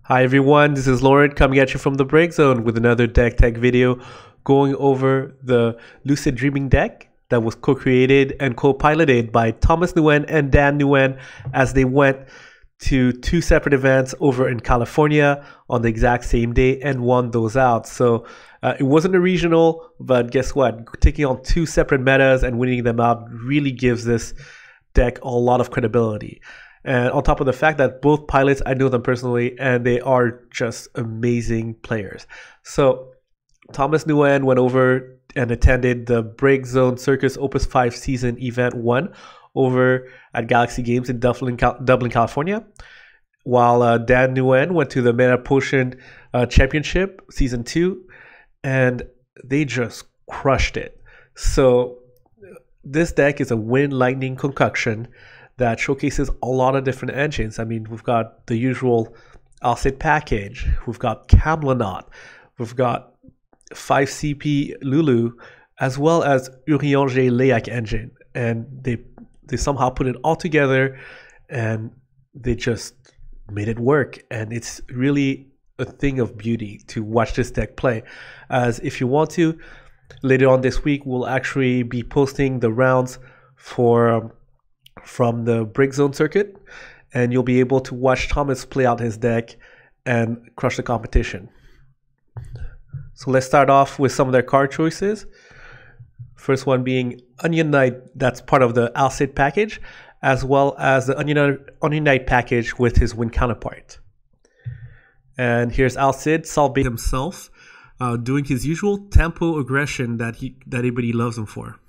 Hi everyone, this is Lauren coming at you from the Break Zone with another deck tech video going over the Lucid Dreaming deck that was co-created and co-piloted by Thomas Nguyen and Dan Nguyen as they went to two separate events over in California on the exact same day and won those out. So it wasn't a regional, but guess what? Taking on two separate metas and winning them out really gives this deck a lot of credibility. And on top of the fact that both pilots, I know them personally, and they are just amazing players. So Thomas Nguyen went over and attended the Break Zone Circus Opus 5 Season Event 1 over at Galaxy Games in Dublin, California. While Dan Nguyen went to the Meta Potion Championship Season 2, and they just crushed it. So this deck is a Wind Lightning concoction that showcases a lot of different engines. I mean, we've got the usual Alcid package, we've got Kam'lanaut, we've got 5CP Lulu, as well as Urianger Leyak engine. And they somehow put it all together and they just made it work. And it's really a thing of beauty to watch this deck play. As if you want to, later on this week, we'll actually be posting the rounds from the Break Zone circuit, and you'll be able to watch Thomas play out his deck and crush the competition. So let's start off with some of their card choices. First one being Onion Knight, that's part of the Alcid package, as well as the Onion Knight package with his Wind counterpart. And here's Alcid Salbe himself, doing his usual tempo aggression that everybody loves him for.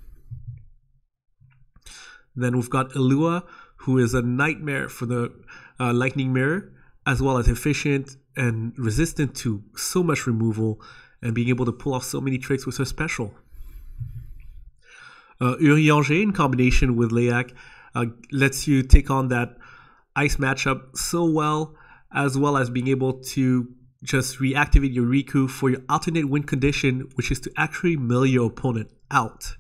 Then we've got Ulua, who is a nightmare for the Lightning Mirror, as well as efficient and resistant to so much removal and being able to pull off so many tricks with her special. Urianger in combination with Leyak lets you take on that ice matchup so well as being able to just reactivate your Riku for your alternate win condition, which is to actually mill your opponent out.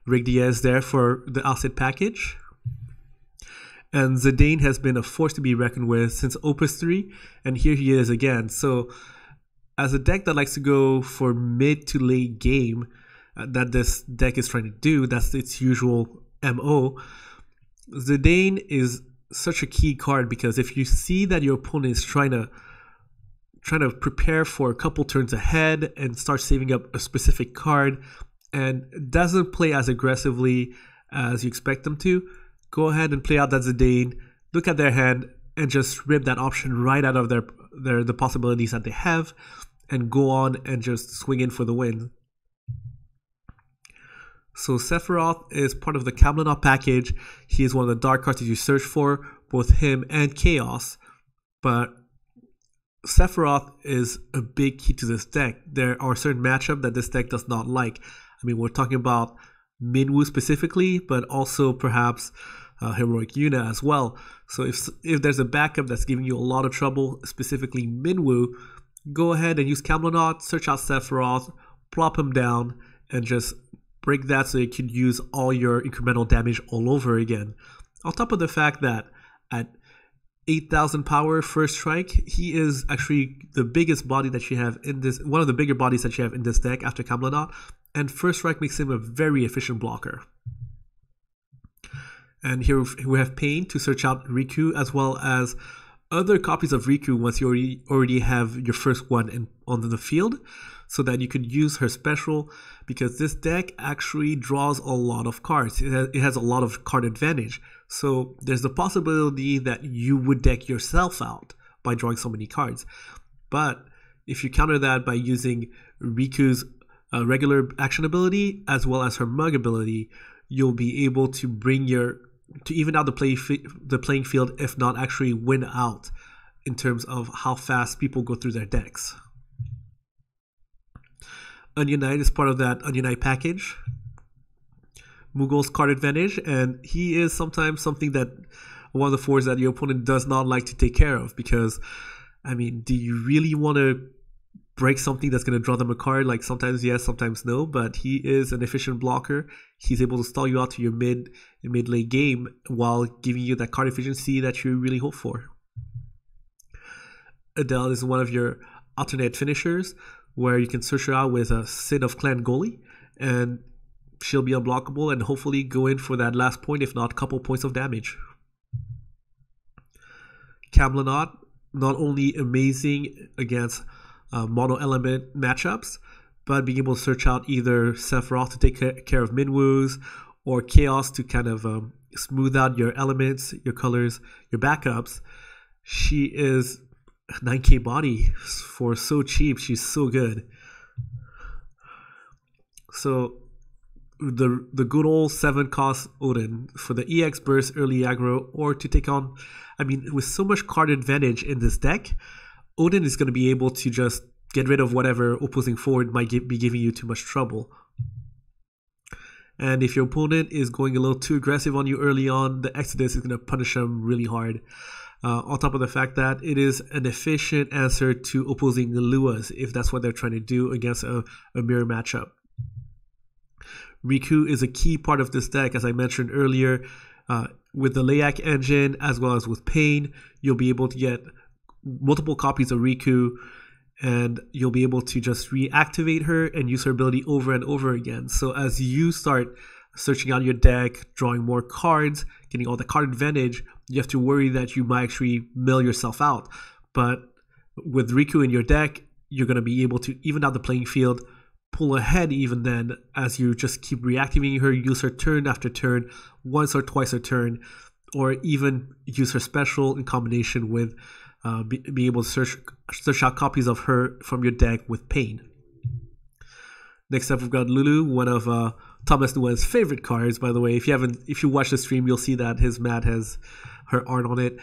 Rick Diaz there for the Alcid package. And Zidane has been a force to be reckoned with since Opus 3, and here he is again. So as a deck that likes to go for mid to late game, that this deck is trying to do, that's its usual MO, Zidane is such a key card because if you see that your opponent is trying to prepare for a couple turns ahead and start saving up a specific card, and doesn't play as aggressively as you expect them to, go ahead and play out that Zidane, look at their hand, and just rip that option right out of the possibilities that they have, and go on and just swing in for the win. So Sephiroth is part of the Kam'lanaut package. He is one of the dark cards that you search for, both him and Chaos. But Sephiroth is a big key to this deck. There are certain matchups that this deck does not like. I mean, we're talking about Minwoo specifically, but also perhaps Heroic Yuna as well. So if there's a backup that's giving you a lot of trouble, specifically Minwoo, go ahead and use Kam'lanaut, search out Sephiroth, plop him down, and just break that so you can use all your incremental damage all over again. On top of the fact that at 8,000 power first strike, he is actually the biggest body that you have in this, one of the bigger bodies that you have in this deck after Kam'lanaut, and first strike makes him a very efficient blocker. And here we have Pain to search out Riku, as well as other copies of Riku once you already have your first one on the field, so that you could use her special, because this deck actually draws a lot of cards. It has a lot of card advantage. So there's the possibility that you would deck yourself out by drawing so many cards. But if you counter that by using Riku's regular action ability as well as her mug ability, you'll be able to even out the playing field, if not actually win out in terms of how fast people go through their decks. Onion Knight is part of that Onion Knight package. Mughul's card advantage, and he is sometimes something that one of the fours that your opponent does not like to take care of, because I mean, do you really want to break something that's going to draw them a card? Like, sometimes yes, sometimes no, but he is an efficient blocker. He's able to stall you out to your mid late game while giving you that card efficiency that you really hope for. Adele is one of your alternate finishers, where you can search her out with a Sid of Clan Goli, and she'll be unblockable and hopefully go in for that last point, if not a couple points of damage. Kam'lanaut, not only amazing against mono element matchups, but being able to search out either Sephiroth to take care of Minwus, or Chaos to kind of smooth out your elements, your colors, your backups. She is 9k body for so cheap. She's so good. So the good old 7 cost Odin for the EX burst early aggro, or to take on, I mean, with so much card advantage in this deck, Odin is going to be able to just get rid of whatever opposing forward might be giving you too much trouble. And if your opponent is going a little too aggressive on you early on, the Exodus is going to punish them really hard. On top of the fact that it is an efficient answer to opposing Uluas, if that's what they're trying to do against a mirror matchup. Riku is a key part of this deck, as I mentioned earlier. With the Layak engine, as well as with Pain, you'll be able to get multiple copies of Riku, and you'll be able to just reactivate her and use her ability over and over again. So as you start searching out your deck, drawing more cards, getting all the card advantage, you have to worry that you might actually mill yourself out. But with Riku in your deck, you're going to be able to even out the playing field, pull ahead even then, as you just keep reactivating her, use her turn after turn, once or twice a turn, or even use her special in combination with be able to search out copies of her from your deck with Pain. Next up, we've got Lulu, one of Thomas Nguyen's favorite cards. By the way, if you watch the stream, you'll see that his mat has her art on it.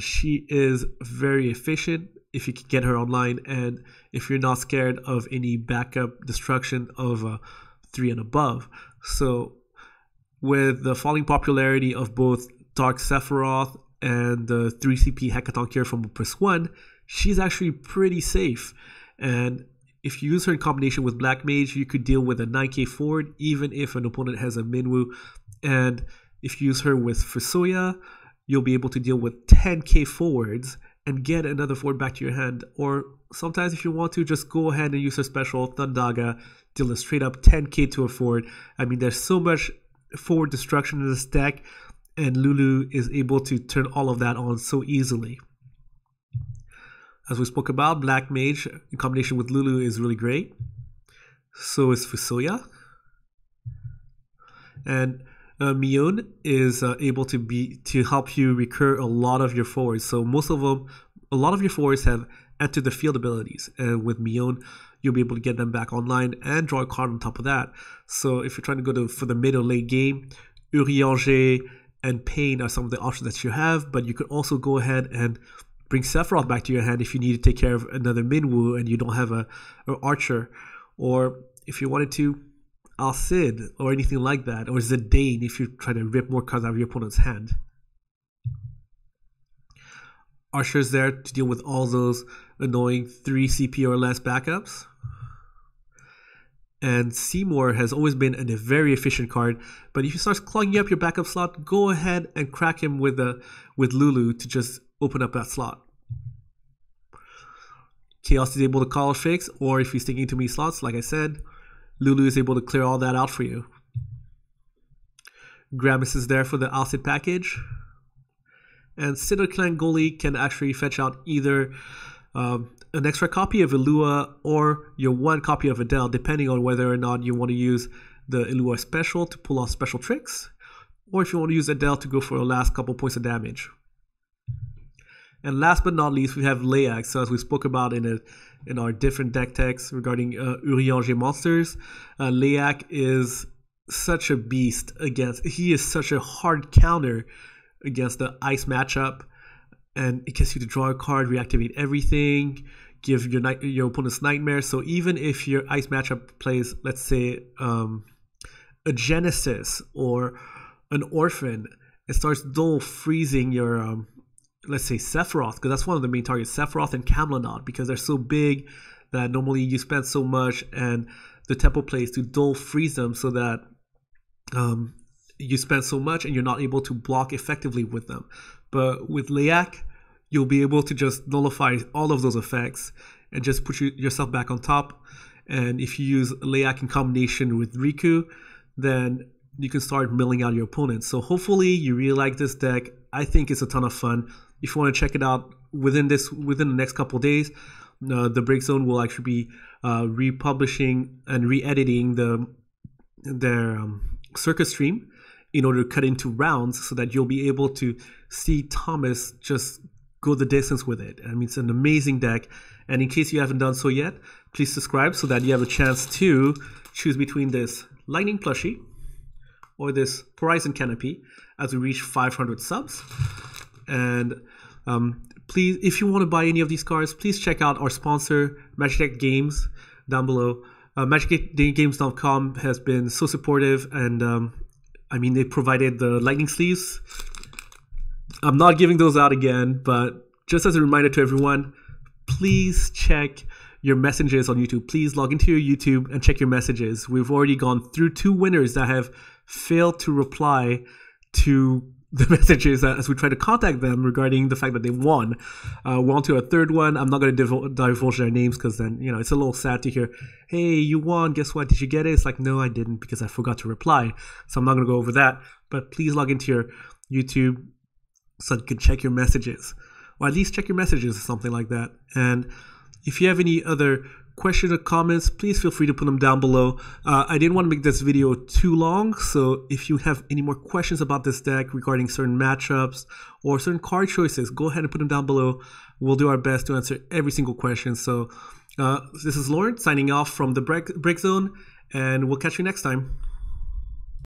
She is very efficient if you can get her online, and if you're not scared of any backup destruction of 3 and above. So with the falling popularity of both Dark Sephiroth and the 3CP Hackathon Cure from Opus 1, she's actually pretty safe. And if you use her in combination with Black Mage, you could deal with a 9k forward, even if an opponent has a Minwu. And if you use her with Fusoya, you'll be able to deal with 10k forwards and get another forward back to your hand. Or sometimes if you want to, just go ahead and use her special, Thundaga, deal a straight up 10k to a forward. I mean, there's so much forward destruction in this deck, and Lulu is able to turn all of that on so easily. As we spoke about, Black Mage in combination with Lulu is really great. So is Fusoya. And Nguyen is able to help you recur a lot of your forwards. So a lot of your forwards have entered the field abilities, and with Nguyen, you'll be able to get them back online and draw a card on top of that. So if you're trying to go for the mid or late game, Urianger and Pain are some of the options that you have, but you could also go ahead and bring Sephiroth back to your hand if you need to take care of another Minwu and you don't have an Archer. Or if you wanted to, Al-Cid or anything like that, or Zidane if you're trying to rip more cards out of your opponent's hand. Archer's there to deal with all those annoying 3 CP or less backups. And Seymour has always been a very efficient card, but if you start clogging up your backup slot, go ahead and crack him with Lulu to just open up that slot. Chaos is able to call fix, or if he's taking too many slots, like I said, Lulu is able to clear all that out for you. Gramus is there for the Al-Cid package. And Sid Clan Goli can actually fetch out either an extra copy of Ulua or your 1 copy of Adele, depending on whether or not you want to use the Ulua special to pull off special tricks, or if you want to use Adele to go for a last couple points of damage. And last but not least, we have Layak. So as we spoke about in our different deck texts regarding Urianger monsters, Layak is such a beast he is such a hard counter against the ice matchup, and it gets you to draw a card, reactivate everything, give your opponent's nightmare. So even if your ice matchup plays, let's say, a Genesis or an Orphan, it starts dull freezing your, let's say, Sephiroth, because that's one of the main targets, Sephiroth and Kam'lanaut, because they're so big that normally you spend so much, and the tempo plays to dull freeze them so that you spend so much and you're not able to block effectively with them. But with Layak, you'll be able to just nullify all of those effects and just put yourself back on top. And if you use Leak in combination with Riku, then you can start milling out your opponents. So hopefully you really like this deck. I think it's a ton of fun. If you want to check it out within the next couple of days, the Break Zone will actually be republishing and re-editing their circuit stream in order to cut into rounds so that you'll be able to see Thomas just go the distance with it. I mean, it's an amazing deck. And in case you haven't done so yet, please subscribe so that you have a chance to choose between this Lightning Plushie or this Horizon Canopy as we reach 500 subs. And please, if you want to buy any of these cards, please check out our sponsor, Magic Deck Games, down below. MagicDeckGames.com has been so supportive, and I mean, they provided the lightning sleeves. I'm not giving those out again, but just as a reminder to everyone, please check your messages on YouTube. Please log into your YouTube and check your messages. We've already gone through 2 winners that have failed to reply to the messages as we try to contact them regarding the fact that they won. We're on to a 3rd one. I'm not going to divulge their names because then, you know, it's a little sad to hear, hey, you won. Guess what? Did you get it? It's like, no, I didn't because I forgot to reply. So I'm not going to go over that. But please log into your YouTube so you can check your messages. Or at least check your messages or something like that. And if you have any other questions or comments, please feel free to put them down below. I didn't want to make this video too long, so if you have any more questions about this deck regarding certain matchups or certain card choices, go ahead and put them down below. We'll do our best to answer every single question. So this is Lauren signing off from the Break Zone, and we'll catch you next time.